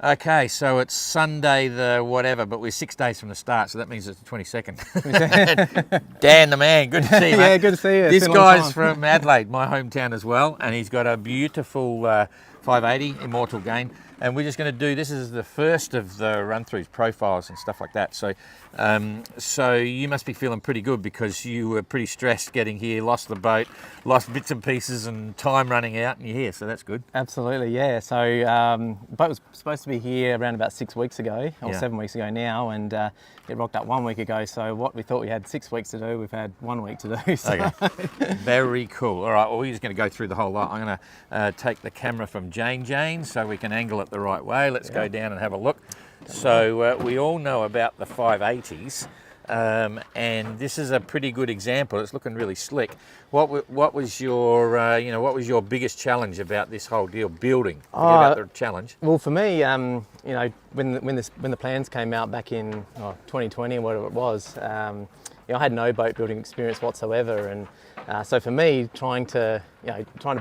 Okay, so it's Sunday the whatever, but we're 6 days from the start, so that means it's the 22nd. Dan the man, good to see you, mate. Yeah, good to see you. This guy's from Adelaide, my hometown as well, and he's got a beautiful 580 Immortal gain. And we're just going to do, this is the first of the run-throughs, profiles and stuff like that. So so you must be feeling pretty good because you were pretty stressed getting here, lost the boat, lost bits and pieces and time running out, and you're here, so that's good. Absolutely, yeah. So the boat was supposed to be here around about 6 weeks ago, or 7 weeks ago now, and it rocked up 1 week ago. So what we thought we had 6 weeks to do, we've had 1 week to do. So. Okay, very cool. All right, well, we're just going to go through the whole lot. I'm going to take the camera from Jane so we can angle it the right way. Let's go down and have a look. So we all know about the 580s, and this is a pretty good example. It's looking really slick. What was your what was your biggest challenge about this whole deal building? Forget about the challenge. Well, for me, when the plans came out back in 2020 or whatever it was, I had no boat building experience whatsoever, and so for me, trying to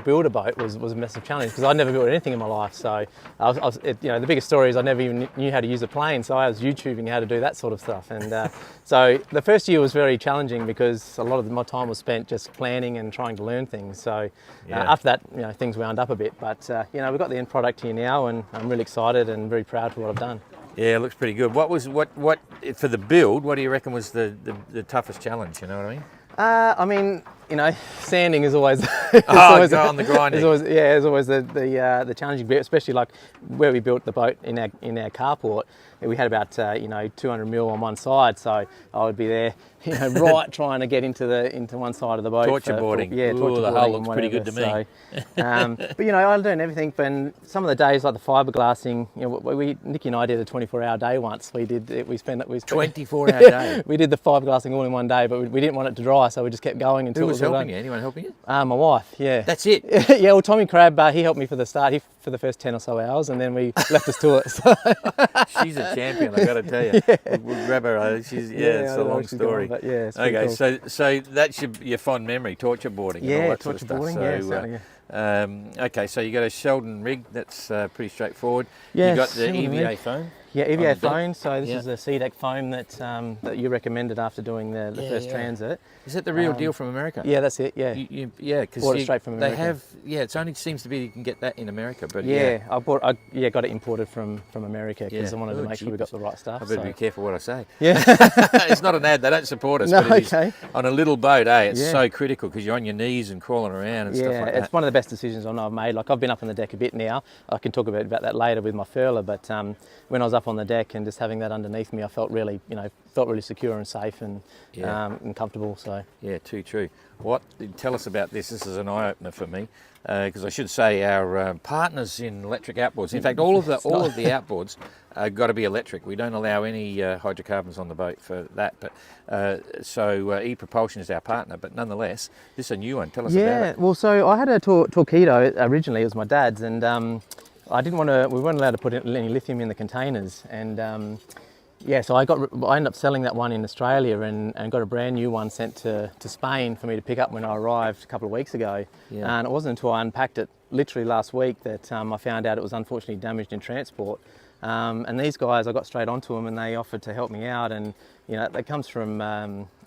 build a boat was a massive challenge because I'd never built anything in my life. So the biggest story is I never even knew how to use a plane, so I was YouTubing how to do that sort of stuff. And so the first year was very challenging because a lot of my time was spent just planning and trying to learn things. So after that, things wound up a bit. But we've got the end product here now, and I'm really excited and very proud for what I've done. Yeah, it looks pretty good. What for the build? What do you reckon was the toughest challenge? You know what I mean? Sanding is always always on the grinding. It's always the challenging bit, especially like where we built the boat in our carport. We had about 200 mil on one side, so I would be there, right trying to get into one side of the boat. Torture boarding. Torture boarding. The hull looks pretty good to me. But I learned everything. And some of the days, like the fiberglassing, Nikki and I did a 24-hour day once. We spent 24-hour day. We did the fiberglassing all in one day, but we didn't want it to dry, so we just kept going until. Who was helping you? Anyone helping you? My wife. Yeah. That's it. Yeah. Well, Tommy Crabb, he helped me for the start. For the first 10 or so hours, and then we left us to it. So. She's a champion, I got to tell you. Yeah. We'll grab her. It's a long story. Going, yeah, okay, cool. so that's your fond memory, torture boarding. Yeah, and all that torture sort of boarding. Stuff. Yeah, certainly. Okay, so you got a Sheldon rig. That's pretty straightforward. Yeah, you got the EVA foam. Yeah, EVA foam. So this is the SeaDeck foam that you recommended after doing the first transit. Is it the real deal from America? Yeah, that's it. Yeah. Because bought it straight from America. They have. Yeah, it only seems to be you can get that in America, but I got it imported from America because I wanted to make sure we got the right stuff. I better be careful what I say. Yeah. It's not an ad. They don't support us. No, but it okay. On a little boat, it's so critical because you're on your knees and crawling around and stuff like that. Yeah, it's one of the best decisions I know I've made. Like I've been up on the deck a bit now. I can talk about that later with my furler, but when I was up on the deck and just having that underneath me, I felt really secure and safe and comfortable. So too true. Tell us about this. This is an eye opener for me because I should say our partners in electric outboards. In fact, all of the outboards got to be electric. We don't allow any hydrocarbons on the boat for that. But so e-Propulsion is our partner. But nonetheless, this is a new one. Tell us about it. Yeah. Well, so I had a Torpedo originally. It was my dad's, and I didn't want to. We weren't allowed to put any lithium in the containers, and so I ended up selling that one in Australia and got a brand new one sent to Spain for me to pick up when I arrived a couple of weeks ago. Yeah. And it wasn't until I unpacked it literally last week that I found out it was unfortunately damaged in transport. And these guys, I got straight onto them and they offered to help me out. And that comes from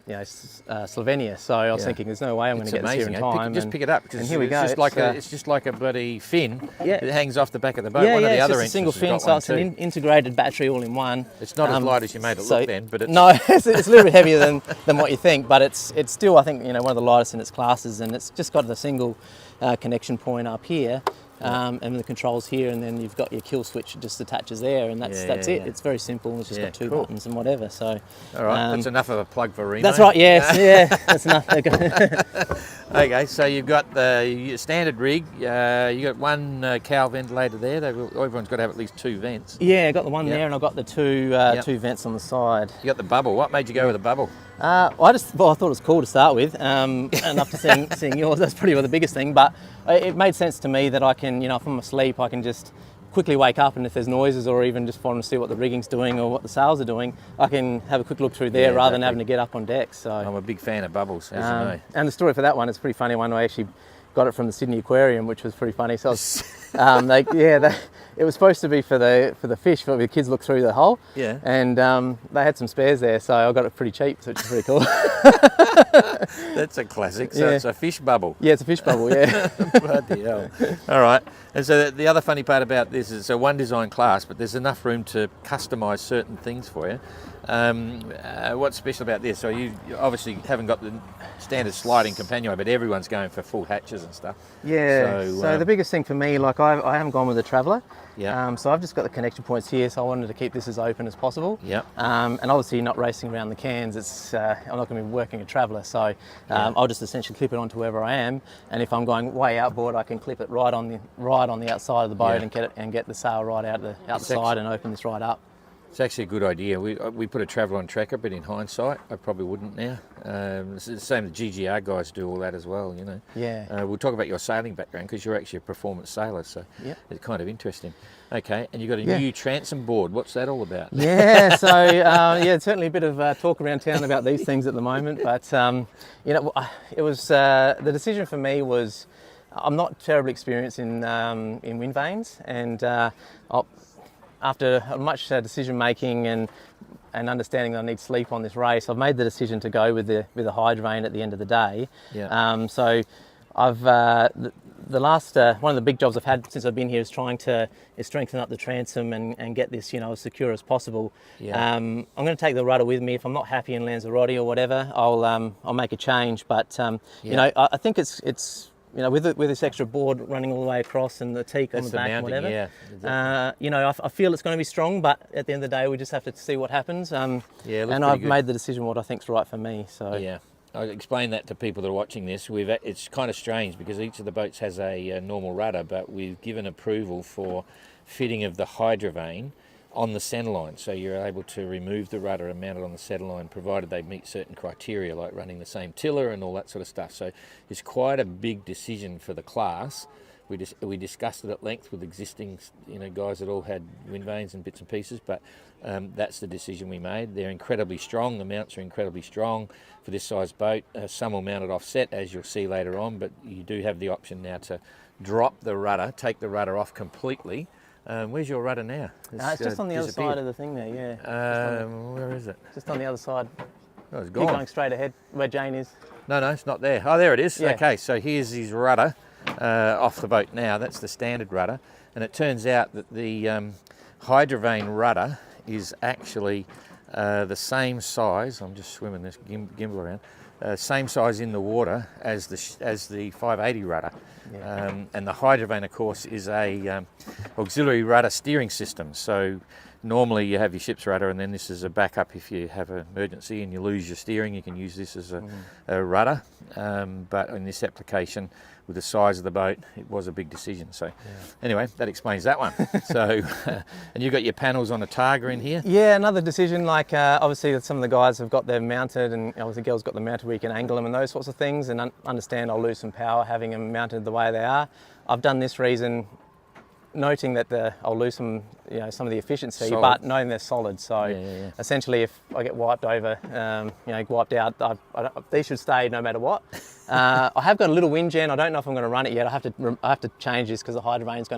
Slovenia. So I was thinking, there's no way I'm going to get this here in time. Just pick it up. And here we go. It's just like a bloody fin that hangs off the back of the boat. Yeah, one of the it's other just a single fin, so it's an integrated battery all in one. It's not as light as you made it look then, but it's... No, it's a little bit heavier than what you think, but it's still, I think, one of the lightest in its classes, and it's just got the single connection point up here. And the controls here, and then you've got your kill switch just attaches there, and that's it. It's very simple. It's just got two buttons and whatever. So, all right, that's enough of a plug for Reno. That's right. Yes, that's enough. Okay, so you've got the standard rig. You got one cowl ventilator there. Everyone's got to have at least two vents. Yeah, I got the one there, and I got the two vents on the side. You got the bubble. What made you go with a bubble? I thought it was cool to start with, and after seeing yours, that's probably the biggest thing. But it made sense to me that I can, if I'm asleep, I can just quickly wake up, and if there's noises or even just wanting to see what the rigging's doing or what the sails are doing, I can have a quick look through there rather than having to get up on deck. So I'm a big fan of bubbles, as you know. And the story for that one is a pretty funny one. I actually got it from the Sydney Aquarium, which was pretty funny. So it was supposed to be for the fish, for the kids look through the hole. Yeah. And they had some spares there, so I got it pretty cheap, which is pretty cool. That's a classic. So it's a fish bubble. Yeah, it's a fish bubble, yeah. Bloody hell. All right. And so the other funny part about this is it's a one design class, but there's enough room to customise certain things for you. What's special about this? So you obviously haven't got the standard sliding companion, but everyone's going for full hatches and stuff. Yeah. So the biggest thing for me, like I haven't gone with a Traveller. Yeah. So I've just got the connection points here, so I wanted to keep this as open as possible. Yeah. And obviously not racing around the cans. It's I'm not going to be working a Traveller, so I'll just essentially clip it onto wherever I am. And if I'm going way outboard, I can clip it right on the outside of the boat and get the sail right out the outside and open this right up. It's actually a good idea. We put a Traveller on tracker, but in hindsight, I probably wouldn't now. It's the same, the GGR guys do all that as well, you know. Yeah. We'll talk about your sailing background because you're actually a performance sailor, so it's kind of interesting. Okay, and you've got a new transom board. What's that all about? Yeah, so it's certainly a bit of talk around town about these things at the moment, but you know, it was the decision for me was I'm not terribly experienced in wind vanes, and after much decision making and understanding that I need sleep on this race, I've made the decision to go with the Hydrovane at the end of the day. Yeah. So I've the last one of the big jobs I've had since I've been here is trying to strengthen up the transom and get this, you know, as secure as possible. Yeah. I'm going to take the rudder with me. If I'm not happy in Lanzarote or whatever, I'll make a change. But you know, I think it's you know, with this extra board running all the way across and the teak on the back and whatever, exactly. you know, I feel it's going to be strong, but at the end of the day, we just have to see what happens. And I've made the decision what I think's right for me. So yeah, I explain that to people that are watching this. It's kind of strange because each of the boats has a normal rudder, but we've given approval for fitting of the Hydrovane on the centerline, so you're able to remove the rudder and mount it on the centerline, provided they meet certain criteria like running the same tiller and all that sort of stuff. So it's quite a big decision for the class. We discussed it at length with existing, you know, guys that all had wind vanes and bits and pieces, but that's the decision we made. They're incredibly strong. The mounts are incredibly strong for this size boat. Some will mount it offset, as you'll see later on, but you do have the option now to drop the rudder, take the rudder off completely. Where's your rudder now? It's just on the other side of the thing there, yeah. Where is it? Just on the other side. Oh, it's gone. Keep going straight ahead, where Jane is. No, it's not there. Oh, there it is. Yeah. Okay, so here's his rudder off the boat now. That's the standard rudder. And it turns out that the Hydrovane rudder is actually the same size. I'm just swimming this gimbal around. Same size in the water as the 580 rudder. Yeah. And the Hydrovane, of course, is a auxiliary rudder steering system. So normally you have your ship's rudder, and then this is a backup if you have an emergency and you lose your steering. You can use this as a rudder. But in this application, with the size of the boat, it was a big decision. So anyway, that explains that one. So, and you've got your panels on a Targa in here? Yeah, another decision, like obviously some of the guys have got them mounted, and obviously the girls got them mounted where you can angle them and those sorts of things, and understand I'll lose some power having them mounted the way they are. I've done this reason noting that I'll lose some, you know, some of the efficiency, but knowing they're solid. So essentially, if I get wiped over, you know, wiped out, these should stay no matter what. I have got a little wind gen. I don't know if I'm going to run it yet. I have to change this because the Hydrovane's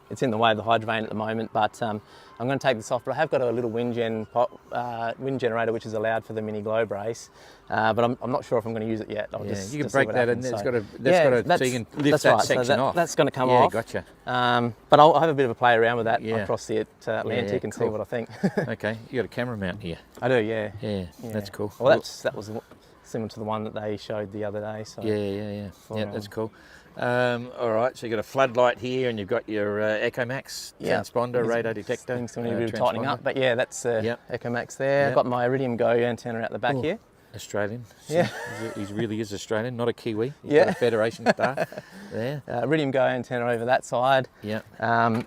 it's in the way of the Hydrovane at the moment. But I'm going to take this off. But I have got a little wind generator which is allowed for the mini globe race. But I'm not sure if I'm going to use it yet. You can break that, and so you can lift that section off. That's going to come off. Yeah, gotcha. But I'll have a bit of a play around with that across the Atlantic and cool. see what I think. Okay, you got a camera mount here. I do, yeah. Yeah, that's cool. Well, that was similar to the one that they showed the other day. So yeah, that's cool. All right, so you've got a floodlight here, and you've got your EchoMax transponder, radar detector. Things need a bit of tightening up, but yeah, that's EchoMax there. Yep. I've got my Iridium Go antenna out the back here. Australian. Yeah. He really is Australian, not a Kiwi. He's got a Federation star there. Iridium Go antenna over that side. Yeah.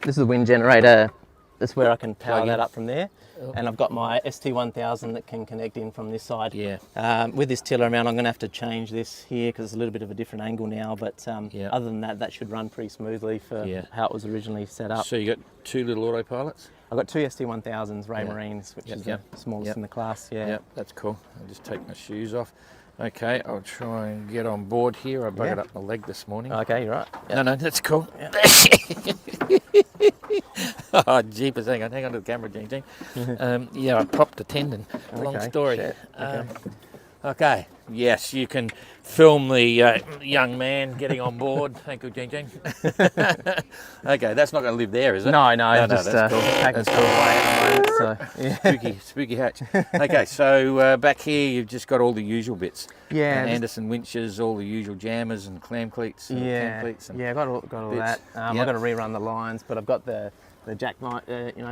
This is the wind generator. That's where I can power that up from there. And I've got my ST1000 that can connect in from this side. Yeah. With this tiller mount, I'm going to have to change this here because it's a little bit of a different angle now. But other than that, that should run pretty smoothly for how it was originally set up. So you got two little autopilots? I've got two ST1000s, Ray Marines, which is the smallest in the class. Yeah. That's cool. I'll just take my shoes off. Okay, I'll try and get on board here. I buggered up my leg this morning. Okay, you're right. No, that's cool. Oh, jeepers, hang on to the camera, Gene. Yeah, I popped a tendon. Long story. Shit. Okay, yes, you can film the young man getting on board. Thank you, Gene. Okay, that's not going to live there, is it? No, that's cool. packing That's stuff away at the moment. So, yeah. Spooky hatch. Okay, so back here you've just got all the usual bits. Yeah, Anderson winches, all the usual jammers and clam cleats. Cam cleats and I got all that. I've got to rerun the lines, but I've got the jack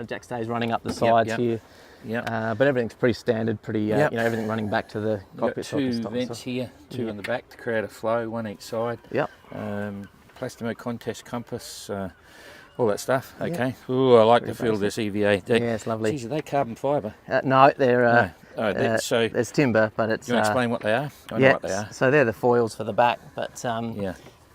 jack stays running up the sides here. Yeah. But everything's pretty standard, pretty everything running back to the cockpit. Two vents here, two on the back to create a flow, one each side. Yep. Plastimo contest compass, all that stuff. Okay. Yep. Ooh, I like the feel of this EVA. Yeah, it's lovely. Geez, are they carbon fibre? No, they're so there's timber, but it's. Do you want to explain what they are? I know what they are. So they're the foils for the back, but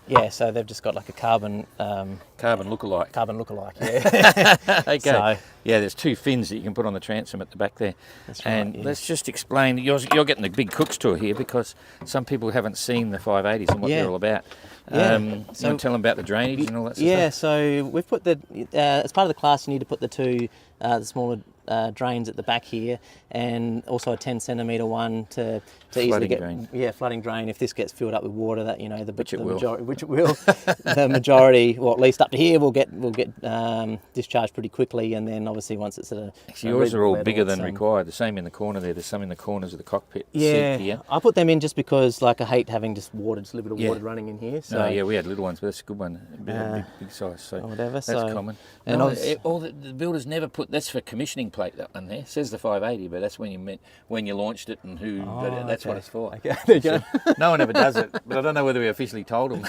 yeah, so they've just got like a carbon lookalike. Carbon lookalike, yeah. Okay. So, yeah, there's two fins that you can put on the transom at the back there. That's right. And let's just explain. You're getting the big Cook's tour here because some people haven't seen the 580s and what they're all about. So you want to tell them about the drainage and all that sort of stuff? Yeah, so we've put as part of the class, you need to put the two the smaller drains at the back here, and also a 10 centimetre one to easily get flooding drain. If this gets filled up with water, that which it will, the majority, well, at least up to here, will get discharged pretty quickly, and then obviously once it's at a yours are all bigger than required. The same in the corner there. There's some in the corners of the cockpit. Yeah, seat here. I put them in just because I hate having just a little bit of water running in here. So we had little ones, but that's a good one, big size. So whatever. That's common. And all the builders never put. That's for commissioning plate. That one there says the 580, but that's when you launched it and who. But that's what it's for. Okay, there you go. No one ever does it, but I don't know whether we officially told them.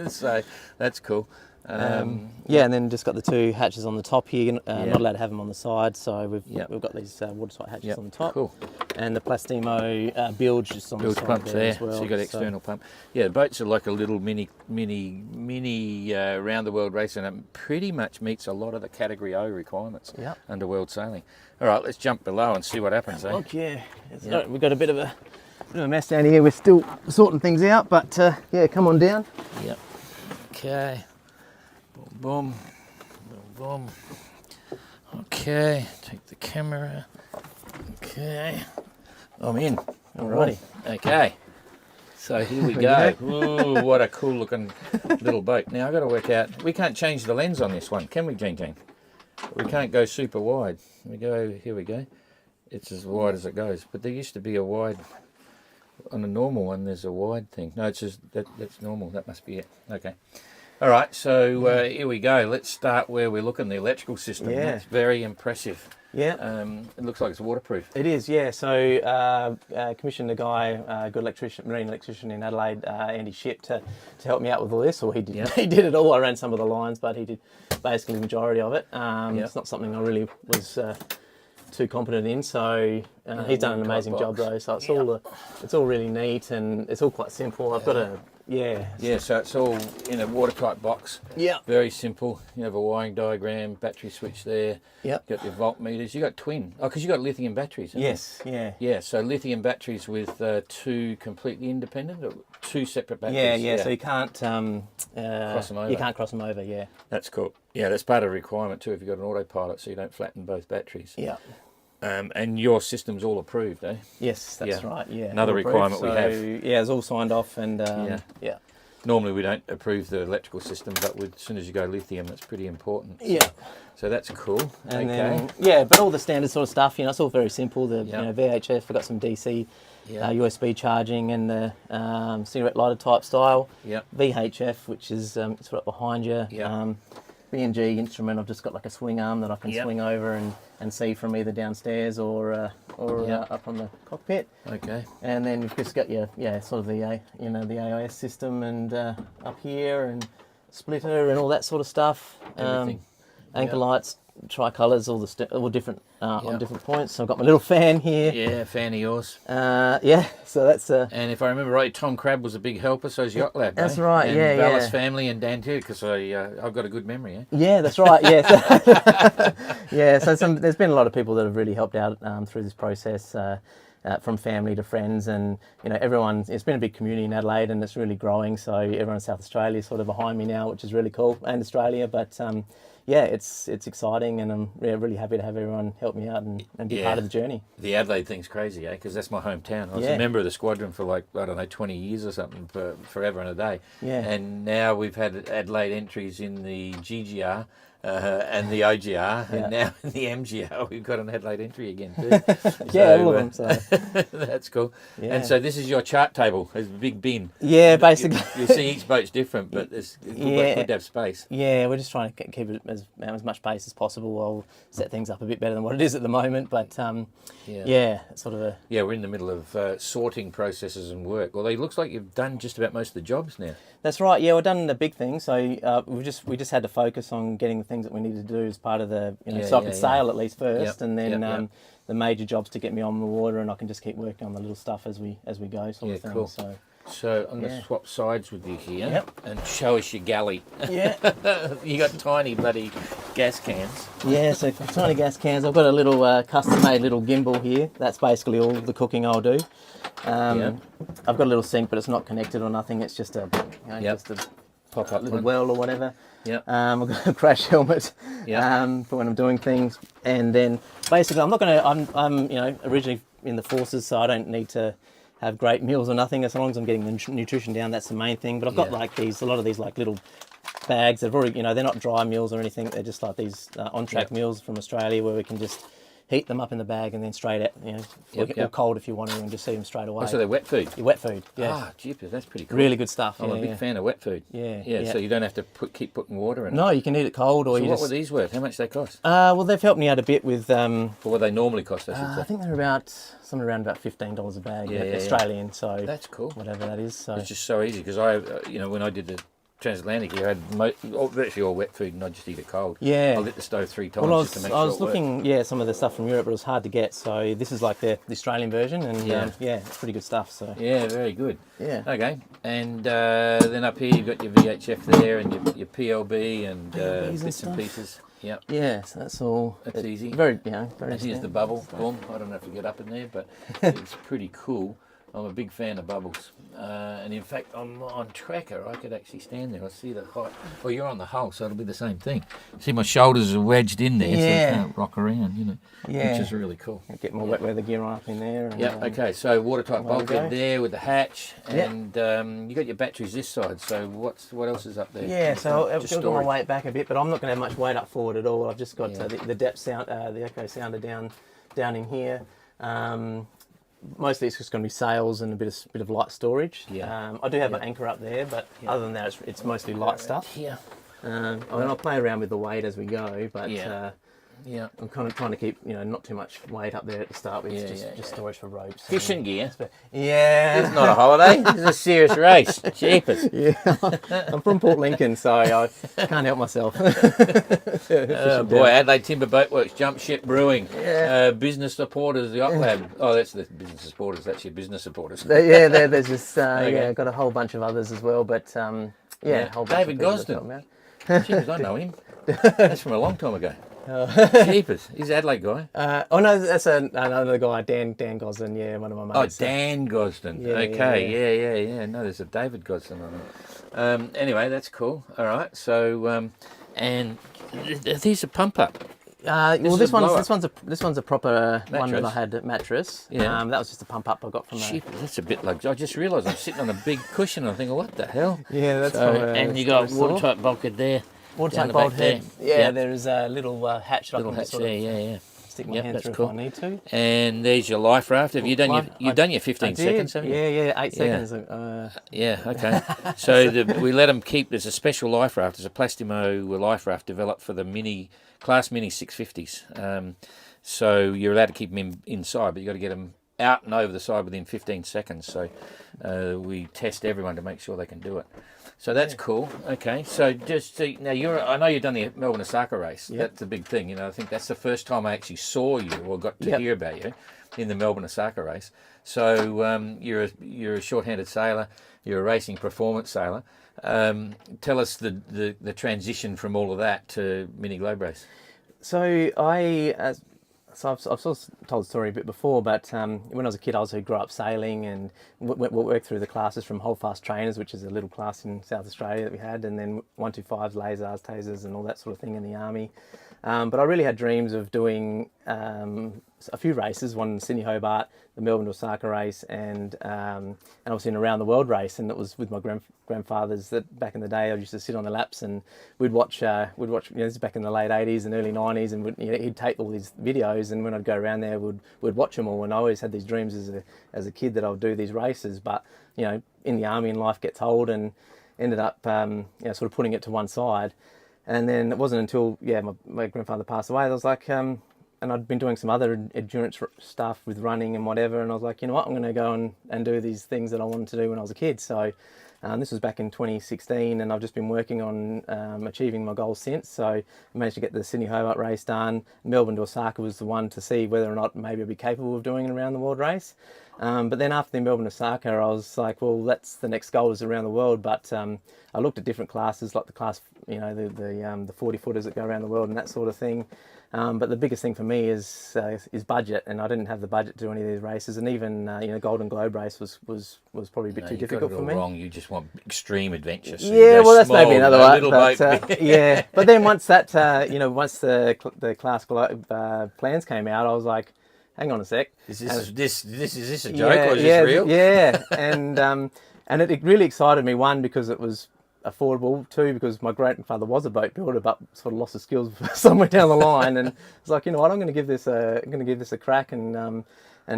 So that's cool. And then just got the two hatches on the top here. Not allowed to have them on the side, so we've got these watertight hatches on the top. Cool. And the Plastimo bilge just on the side pumps there as well. So you got external pump. Yeah, boats are like a little mini round the world race, and it pretty much meets a lot of the Category O requirements under world sailing. All right, let's jump below and see what happens. Look, we've got a bit of a mess down here. We're still sorting things out, but come on down. Yep. Okay. Boom, boom, boom. Okay, take the camera. Okay, I'm in. Alrighty. Okay, so here we go. Ooh, what a cool looking little boat. Now I've got to work out, we can't change the lens on this one, can we, Jane? We can't go super wide. Here we go. It's as wide as it goes, but there used to be a wide, on a normal one there's a wide thing. No, it's just, that's normal, that must be it. Okay. All right, so here we go. Let's start where we're looking, the electrical system. Yeah. That's very impressive. Yeah. It looks like it's waterproof. It is, yeah. So commissioned a guy, good marine electrician in Adelaide, Andy Ship, to help me out with all this. Or he did, he did it all. I ran some of the lines, but he did basically the majority of it. It's not something I really was too competent in. So he's done an amazing job though. So it's all really neat, and it's all quite simple. I've got a so it's all in a watertight box. Yeah. Very simple. You have a wiring diagram, battery switch there. Yep. Got your voltmeters. You got twin. Oh, because you got lithium batteries. Yes. Yeah. Yeah. So lithium batteries with two completely independent, or two separate batteries. Yeah. So you can't cross them over. You can't cross them over. Yeah. That's cool. Yeah, that's part of the requirement too if you've got an autopilot, so you don't flatten both batteries. Yeah. And your system's all approved, eh? Yes, that's right. Yeah. Another requirement we have. Yeah, it's all signed off, and yeah. Normally we don't approve the electrical system, but as soon as you go lithium, that's pretty important. Yeah. So that's cool. And then, but all the standard sort of stuff, it's all very simple. The VHF, we've got some DC, USB charging, and the cigarette lighter type style. Yeah. VHF, which is sort of behind you. Yeah. B&G instrument. I've just got like a swing arm that I can swing over and see from either downstairs or up on the cockpit. Okay. And then you've just got your sort of the the AUS system, and up here, and splitter and all that sort of stuff. Everything. Anchor lights, tricolours, all different on different points. So I've got my little fan here. Yeah, fan of yours. So that's and if I remember right, Tom Crabb was a big helper, so is Yacht Lab. That's right. And yeah, Vallis family and Dan too, because I've got a good memory. Eh? Yeah, that's right. Yeah. So there's been a lot of people that have really helped out through this process. from family to friends, and everyone. It's been a big community in Adelaide, and it's really growing. So everyone in South Australia is sort of behind me now, which is really cool, and Australia. But yeah, it's exciting, and I'm really happy to have everyone help me out and be part of the journey. The Adelaide thing's crazy, Because that's my hometown. I was a member of the squadron for like, I don't know, 20 years or something, for forever and a day. Yeah. And now we've had Adelaide entries in the GGR and the OGR, and now in the MGR we've got an Adelaide entry again too. All of them. So. That's cool. Yeah. And so this is your chart table. There's a big bin. Yeah, basically. You see each boat's different, but it's good to have space. Yeah, we're just trying to keep it as much space as possible. I'll set things up a bit better than what it is at the moment, but it's sort of a... Yeah, we're in the middle of sorting processes and work. Although it looks like you've done just about most of the jobs now. That's right. Yeah, we've done the big thing. So we just had to focus on getting the things that we needed to do as part of the so I could sail at least first, and then the major jobs to get me on the water, and I can just keep working on the little stuff as we go, sort of thing. Cool. So I'm going to swap sides with you here and show us your galley. Yeah. You got tiny bloody gas cans. Yeah, so tiny gas cans. I've got a little custom-made little gimbal here. That's basically all the cooking I'll do. I've got a little sink, but it's not connected or nothing. It's just a just a pop-up little one. well or whatever. Yep. I've got a crash helmet for when I'm doing things, and then basically I'm originally in the forces, so I don't need to have great meals or nothing. As long as I'm getting the nutrition down, that's the main thing. But I've got like a lot of these like little bags that have already, they're not dry meals or anything. They're just like these on-track meals from Australia, where we can just heat them up in the bag and then straight out, or cold if you want to, and just eat them straight away. Oh, so they're wet food? Wet food, yeah. Ah, jeepers, that's pretty cool. Really good stuff. I'm a big fan of wet food. Yeah. So you don't have to keep putting water in it. No, you can eat it cold, or so you what were these worth? How much they cost? Well, they've helped me out a bit with... For what they normally cost, I should say. I think they're somewhere around about $15 a bag, Australian, so... That's cool. Whatever that is, so... It's just so easy, because when I did the transatlantic, you had virtually all wet food, and I just eat it cold. Yeah. I lit the stove 3 times Well, just to make sure I was looking, some of the stuff from Europe, but it was hard to get. So this is like the Australian version, and it's pretty good stuff. So yeah, very good. Yeah. Okay, and then up here you've got your VHF there, and your PLB and bits and pieces. Yep. Yeah, so that's all. That's easy. Very, very. And here's the bubble. Boom. I don't know if you get up in there, but it's pretty cool. I'm a big fan of bubbles, and in fact, on tracker, I could actually stand there. I see the height. Well, you're on the hull, so it'll be the same thing. See, my shoulders are wedged in there, so I can't rock around, which is really cool. Get my wet weather gear on up in there. And, okay, so watertight bulkhead there with the hatch, and you got your batteries this side. So what else is up there? Yeah, so I've got my weight back a bit, but I'm not going to have much weight up forward at all. I've just got the depth sound, the echo sounder down in here. Mostly it's just going to be sails and a bit of light storage. I do have an anchor up there, but other than that, it's mostly light stuff. I'll play around with the weight as we go, but I'm kind of trying to keep not too much weight up there at the start with. Just storage for ropes. Fishing gear. Yeah, this is not a holiday. This is a serious race. Jeepers. I'm from Port Lincoln, so I can't help myself. Oh boy, Adelaide Timber Boatworks, Jump Ship Brewing, Business Supporters, the Yacht Lab. Oh, that's the Business Supporters. That's your business supporters. There's just got a whole bunch of others as well, but a whole bunch David of Gosden. Jeepers, I know him. That's from a long time ago. Jeepers, he's an Adelaide guy. No, that's another guy, Dan Gosden, one of my mates. Oh, Dan Gosden. Yeah. No, there's a David Gosden on it. Anyway, that's cool. All right, so and these are pump up. This one's a proper mattress. One that I had mattress. Yeah. That was just a pump up I got from. That's a bit like. I just realised I'm sitting on a big cushion. And I'm thinking, what the hell? Yeah, that's. And you got watertight bulkhead there. Watertight bulkhead. Yeah, there is a little hatch that I can sort of stick my hand through if I need to. And there's your life raft. Have you done your 15 seconds? Haven't you? Yeah, 8 seconds. Okay. So we let them keep. There's a special life raft. There's a Plastimo life raft developed for the Class Mini 650s. So you're allowed to keep them inside, but you've got to get them out and over the side within 15 seconds. So we test everyone to make sure they can do it. So that's cool. Okay, so just now I know you've done the Melbourne Osaka race. Yep. That's a big thing. I think that's the first time I actually saw you or got to hear about you in the Melbourne Osaka race. So you're a short-handed sailor. You're a racing performance sailor. Tell us the transition from all of that to Mini Globe Race. So I So I've sort of told the story a bit before, but when I was a kid, I also grew up sailing and worked through the classes from Holdfast Trainers, which is a little class in South Australia that we had, and then 125s, lasers, tasers, and all that sort of thing in the army. But I really had dreams of doing a few races, one in Sydney Hobart, the Melbourne to Osaka race, and obviously an around the world race. And it was with my grandfathers that back in the day I used to sit on the laps and we'd watch. This is back in the late '80s and early '90s, and he'd tape all these videos, and when I'd go around there, we'd watch them all. And I always had these dreams as a kid that I would do these races, but in the army and life gets old, and ended up sort of putting it to one side. And then it wasn't until my grandfather passed away, I was like, and I'd been doing some other endurance stuff with running and whatever, and I was like, you know what, I'm going to go and do these things that I wanted to do when I was a kid. So this was back in 2016, and I've just been working on achieving my goals since. So I managed to get the Sydney Hobart race done. Melbourne to Osaka was the one to see whether or not maybe I'd be capable of doing an around the world race. But then after the Melbourne to Osaka, I was like, well, that's the next goal is around the world. But I looked at different classes, like the class, the 40 footers that go around the world and that sort of thing. But the biggest thing for me is budget, and I didn't have the budget to do any of these races. And even Golden Globe race was probably a bit too difficult for me. Wrong. You just want extreme adventure. So that's maybe another one. But, boat. But then once that once the class plans came out, I was like, hang on a sec. Is this a joke or is this real? Yeah, and it really excited me. One, because it was affordable. Two, because my grandfather was a boat builder, but sort of lost his skills somewhere down the line. And it's like, you know what, I'm going to give this a crack and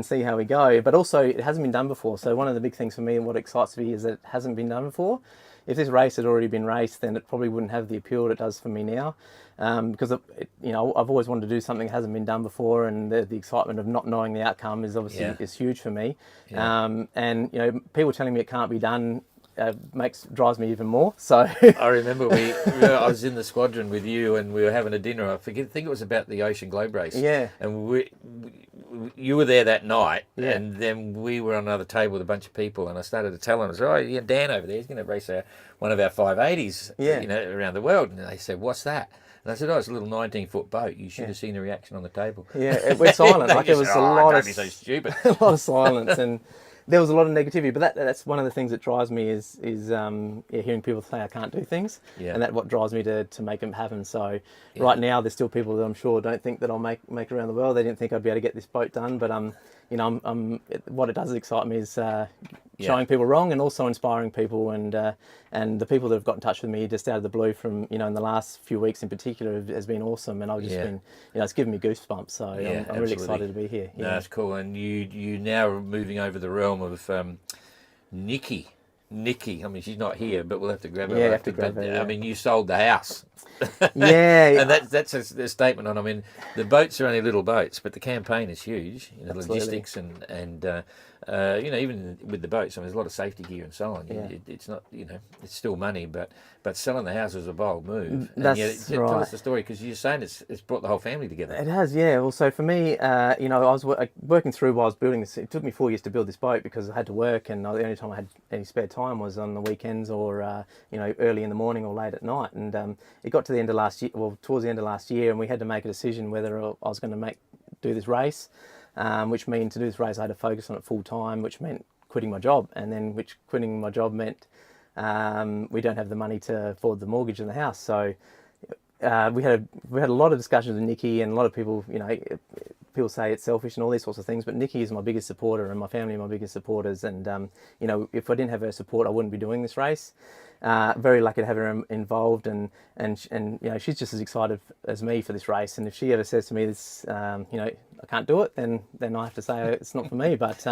see how we go. But also, it hasn't been done before. So one of the big things for me and what excites me is that it hasn't been done before. If this race had already been raced, then it probably wouldn't have the appeal it does for me now. Because I've always wanted to do something that hasn't been done before, and the excitement of not knowing the outcome is obviously is huge for me. Yeah. And people telling me it can't be done drives me even more. So I remember I was in the squadron with you, and we were having a dinner. I think it was about the Ocean Globe race. Yeah. And you were there that night, and then we were on another table with a bunch of people, and I started to tell them, I said, "Oh, yeah, Dan over there, he's going to race one of our 580s, around the world." And they said, "What's that?" And I said, "Oh, it's a little 19-foot boat. You should have seen the reaction on the table." Yeah, we're silent. Like, it was a lot don't be so stupid. a lot of silence, and there was a lot of negativity. But that's one of the things that drives me is hearing people say I can't do things, and that's what drives me to make them happen. So right now, there's still people that I'm sure don't think that I'll make around the world. They didn't think I'd be able to get this boat done, but what it does excite me is showing people wrong, and also inspiring people, and the people that have got in touch with me just out of the blue from in the last few weeks in particular has been awesome, and I've just been it's given me goosebumps. So I'm really excited to be here. No, that's cool. And you now are moving over the realm of Nikki. I mean, she's not here, but we'll have to grab her. Yeah, have to grab her. Yeah. I mean, you sold the house. And that's a statement on. I mean, the boats are only little boats, but the campaign is huge. Logistics and even with the boats, I mean, there's a lot of safety gear and so on. Yeah. It's not, it's still money, but selling the house was a bold move. That's right. Tell us the story, because you're saying it's brought the whole family together. It has, yeah. Well, so for me, I was working through while I was building this. It took me 4 years to build this boat because I had to work, and the only time I had any spare time was on the weekends or early in the morning or late at night. And it got to the end of last year, towards the end of last year, and we had to make a decision whether I was going to do this race, which meant to do this race I had to focus on it full time, which meant quitting my job, and then quitting my job meant we don't have the money to afford the mortgage in the house. So we had a lot of discussions with Nikki, and a lot of people, people say it's selfish and all these sorts of things, but Nikki is my biggest supporter, and my family are my biggest supporters. And if I didn't have her support, I wouldn't be doing this race. Very lucky to have her involved, and she's just as excited as me for this race. And if she ever says to me this, I can't do it, then I have to say it's not for me. But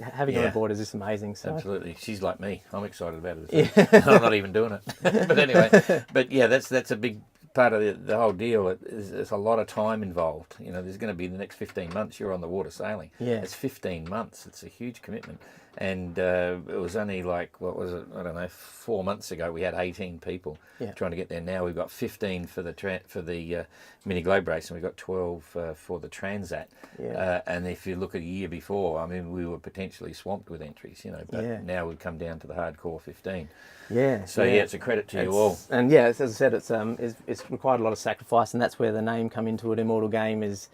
having her on board is just amazing. So. Absolutely, she's like me. I'm excited about it. I'm not even doing it. But anyway, that's a big part of the whole deal. There's a lot of time involved. There's going to be the next 15 months you're on the water sailing. Yeah. It's 15 months. It's a huge commitment. and it was only like, what was it? I don't know. 4 months ago, we had 18 people trying to get there. Now we've got 15 for the mini globe race, and we've got 12 for the Transat. Yeah. And if you look at a year before, I mean, we were potentially swamped with entries, you know. But now we've come down to the hardcore 15. Yeah. So yeah, it's a credit to you all. And yeah, as I said, it's required a lot of sacrifice, and that's where the name come into it. Immortal Game is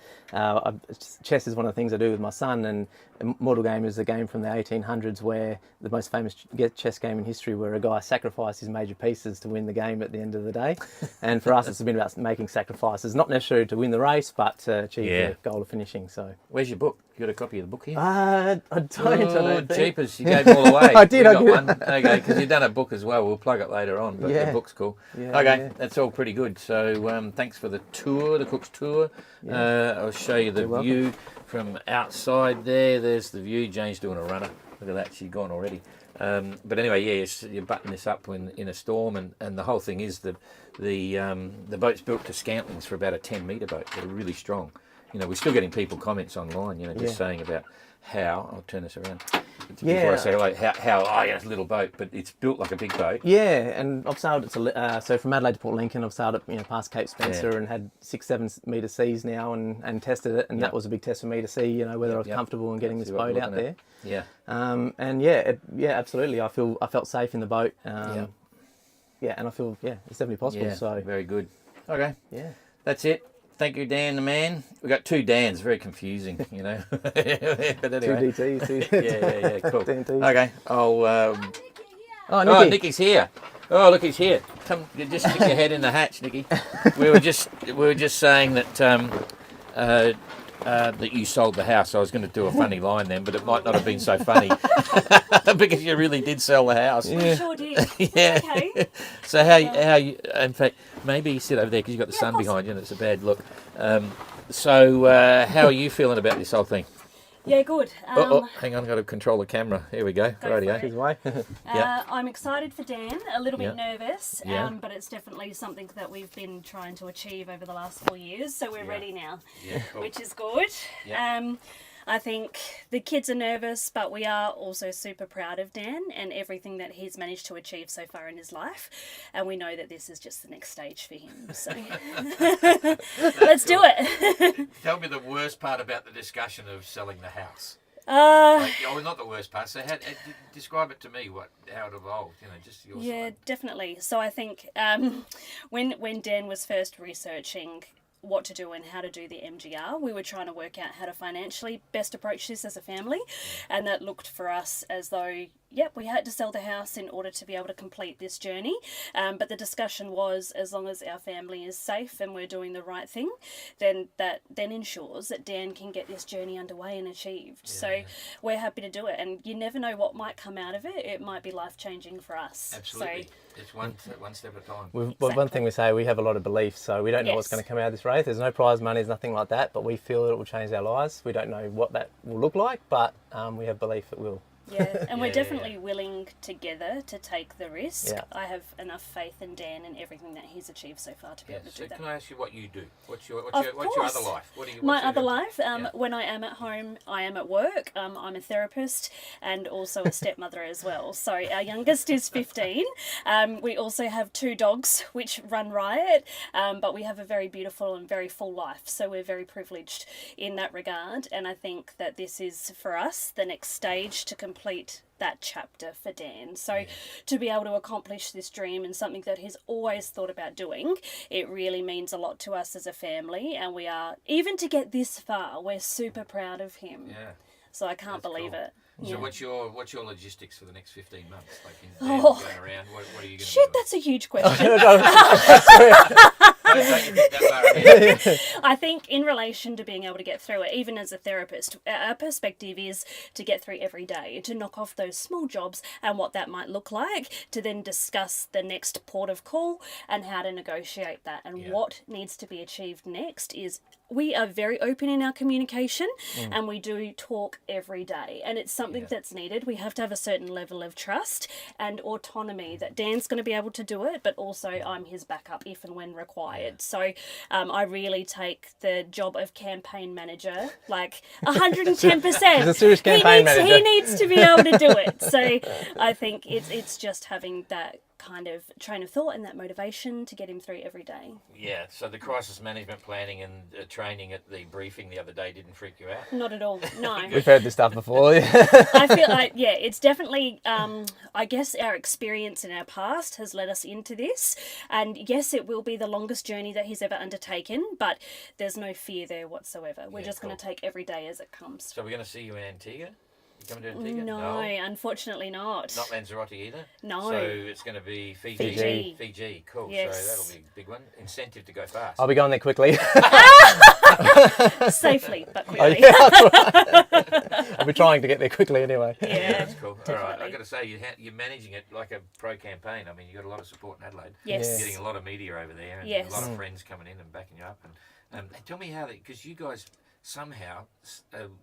chess is one of the things I do with my son, and Immortal Game is a game from the 1800s where the most famous chess game in history, where a guy sacrificed his major pieces to win the game at the end of the day. And for us, it's been about making sacrifices, not necessarily to win the race, but to achieve the goal of finishing. So, where's your book? You got a copy of the book here? I don't think. Jeepers, you gave them all away. I did. I got one. Okay, because you've done a book as well. We'll plug it later on, but the book's cool. Yeah, okay, that's all pretty good. So thanks for the tour, the Cook's tour. I'll show you the view from outside there. There's the view. Jane's doing a runner. Look at that, she's gone already. But anyway, you button this up in a storm, and the whole thing is the boat's built to scantlings for about a 10-metre boat. They're really strong. You know, we're still getting people comments online, you know, just saying about how, I'll turn this around, before I say like how it's a little boat, but it's built like a big boat. Yeah, and I've sailed it to, so from Adelaide to Port Lincoln, I've sailed it, past Cape Spencer and had 6-7 metre seas now and tested it, and that was a big test for me to see, whether I was comfortable in getting this boat out there. Yeah. And absolutely, I felt safe in the boat. And I feel, it's definitely possible. Yeah, so very good. Okay. Yeah. That's it. Thank you, Dan the man. We've got 2 Dans, very confusing, you know. But anyway. 2 DTs. yeah, cool. DNTs. Okay, Nikki. Nikki's here. Oh, look, he's here. Come, just stick your head in the hatch, Nikki. We were just saying that that you sold the house. I was going to do a funny line then, but it might not have been so funny because you really did sell the house. Yeah. I sure did. Yeah. Okay. So how you? In fact, maybe you sit over there because you've got the sun behind you and it's a bad look. So how are you feeling about this whole thing? Yeah, good. Hang on, I've got to control the camera. Here we go. Rightio. I'm excited for Dan, a little bit nervous, but it's definitely something that we've been trying to achieve over the last 4 years, so we're ready now, cool. which is good. I think the kids are nervous, but we are also super proud of Dan and everything that he's managed to achieve so far in his life. And we know that this is just the next stage for him. So let's do it. Tell me the worst part about the discussion of selling the house. Not the worst part. So describe it to me, how it evolved, just your side. Definitely. So I think when Dan was first researching what to do and how to do the MGR, we were trying to work out how to financially best approach this as a family, and that looked for us as though we had to sell the house in order to be able to complete this journey, but the discussion was, as long as our family is safe and we're doing the right thing, then that ensures that Dan can get this journey underway and achieved. So we're happy to do it, and you never know what might come out of it. It might be life-changing for us. Absolutely. So, it's one step at a time. Exactly. One thing we say, we have a lot of belief, so we don't know what's going to come out of this race. There's no prize money, there's nothing like that, but we feel that it will change our lives. We don't know what that will look like, but we have belief it will. Yeah, and we're definitely willing together to take the risk. Yeah. I have enough faith in Dan and everything that he's achieved so far to be able to do that. Can I ask you what you do? What's your other life? My other life, when I am at home, I am at work. I'm a therapist and also a stepmother as well. So our youngest is 15. We also have 2 dogs which run riot, but we have a very beautiful and very full life. So we're very privileged in that regard. And I think that this is, for us, the next stage to complete that chapter for Dan. So to be able to accomplish this dream and something that he's always thought about doing, it really means a lot to us as a family, and we are, even to get this far, we're super proud of him. Yeah. So I can't believe it. So what's your logistics for the next 15 months? Like going around, what are you going to do? Shit, that's a huge question. I think in relation to being able to get through it, even as a therapist, our perspective is to get through every day, to knock off those small jobs and what that might look like, to then discuss the next port of call and how to negotiate that. And what needs to be achieved next is, we are very open in our communication and we do talk every day, and it's something that's needed. We have to have a certain level of trust and autonomy that Dan's going to be able to do it, but also I'm his backup if and when required. required. So I really take the job of campaign manager like 110%. He's a serious campaign manager. He needs to be able to do it. So I think it's just having that kind of train of thought and that motivation to get him through every day. Yeah, so the crisis management planning and training at the briefing the other day didn't freak you out? Not at all, no. We've heard this stuff before. I feel like, yeah, it's definitely, I guess our experience in our past has led us into this. And yes, it will be the longest journey that he's ever undertaken, but there's no fear there whatsoever. We're just going to take every day as it comes. So we're going to see you in Antigua? You coming to Antigua? No, unfortunately not. Not Lanzarote either? No. So it's going to be Fiji. Fiji. Fiji, cool. Yes. So that'll be a big one. Incentive to go fast. I'll be going there quickly. Safely, but Oh, quickly. yeah, that's right. I'll be trying to get there quickly anyway. Yeah, That's cool. All right, definitely. I've got to say, you're managing it like a pro campaign. I mean, you've got a lot of support in Adelaide. Yes. Yeah. Getting a lot of media over there and Yes. a lot of friends coming in and backing you up. And tell me how, because you guys somehow,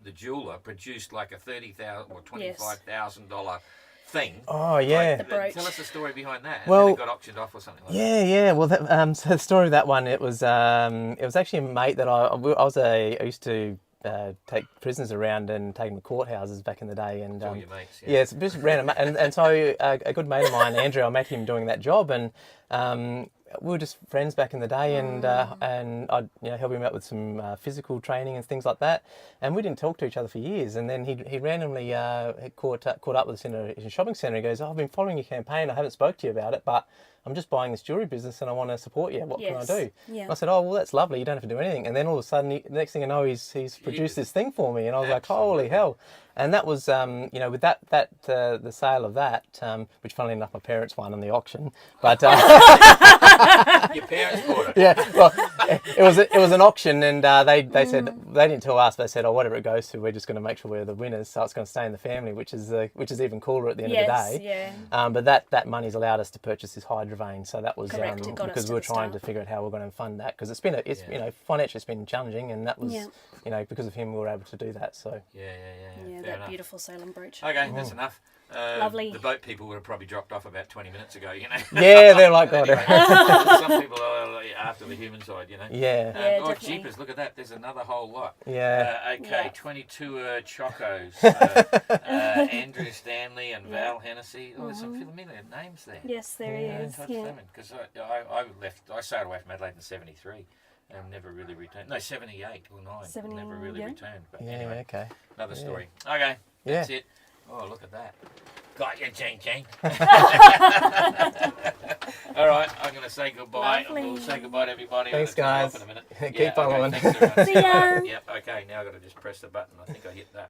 the jeweler produced like a $30,000 or $25,000 thing. Oh, yeah. The brooch. Tell us the story behind that. And Well, then it got auctioned off or something like that. Yeah. Well, so the story of that one, it was actually a mate that I used to take prisoners around and take them to courthouses back in the day, and All your mates. yeah, it's just random. And so a good mate of mine, Andrew, I met him doing that job, and we were just friends back in the day, and I'd help him out with some physical training and things like that. And we didn't talk to each other for years. And then he randomly caught up with us in a shopping centre. He goes, "Oh, I've been following your campaign. I haven't spoke to you about it, but I'm just buying this jewellery business and I want to support you. What can I Yes. do?" Yeah. And I said, "Oh, well, that's lovely. You don't have to do anything." And then all of a sudden, the next thing I know, he's produced this thing for me, and I was like, "Holy hell!" And that was, with the sale of that, which funnily enough, my parents won on the auction, but Your parents bought it. yeah, well, it was an auction, and they said they didn't tell us, but they said, "Oh, whatever it goes to, we're just going to make sure we're the winners, so it's going to stay in the family," which is even cooler at the end of the day. Yeah. But that money's allowed us to purchase this Hydrovane, so that was Correct, it got us because to we were the trying start. to figure out how we're going to fund that, because financially it's been challenging, and that was Yeah. because of him we were able to do that. So Yeah, Fair that enough. beautiful Salem brooch. Okay, that's enough. Lovely. The boat people would have probably dropped off about 20 minutes ago, yeah, they're like, God, Anyway, some people are after the human side, yeah, Yeah, oh, definitely. jeepers, look at that. There's another whole lot. yeah. Okay, Yeah. 22 Chocos. Andrew Stanley and Val Hennessy. Oh, there's some familiar names there. Yes, there is. Yeah. Because I sailed away from Adelaide in 73 and never really returned. No, 78 or 9. Never really returned. But Yeah, anyway, okay. another story. Okay, Yeah. that's it. Oh, look at that. Got you, Jane. All right, I'm going to say goodbye. Lovely. We'll say goodbye to everybody. Thanks, I'm gonna turn it guys. off in a minute. Keep following. Okay, thanks, everyone. See ya. Yep, okay, now I've got to just press the button. I think I hit that.